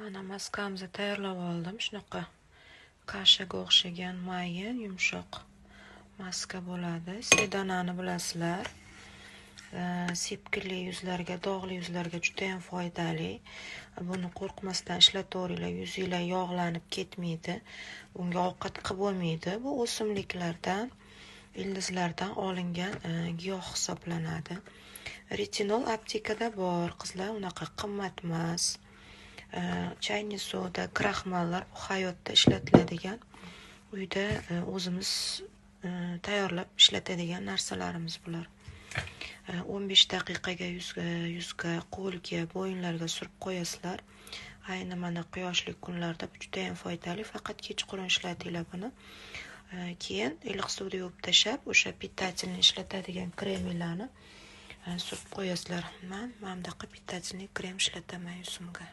Mana maskamizni tayyorlab oldim. Shunaqa kashaga o'xshagan mayin, yumshoq maska bo'ladi. Sedanani bilasizlar. Sepkilli yuzlarga, dog'li yuzlarga juda ham foydali. Buni qo'rqmasdan ishlataveringlar, yuzinglar yog'lanib ketmaydi. Bunga ovqat qilib bo'lmaydi. Bu o'simliklardan, ildizlardan olingan giyoh hisoblanadi. Retinol aptekada bor, qizlar, unaqa qimmat emas. Chayni suvda kraxmallar bu hayotda ishlatiladigan, uyda o'zimiz tayyorlab ishlatadigan narsalarimiz bular. 15 daqiqaga yuzga, qo'lga, bo'yinlarga surib qo'yasizlar. Ayni mana quyoshli kunlarda bu juda ham foydali. Faqat kechqurun ishlatinglar buni. Keyin iliq suvda yuvib tashlab, o'sha pitательный ishlatadigan kremlarni surib qo'yasizlar. Men mana bunaqa pitательный krem ishlataman yuzimga.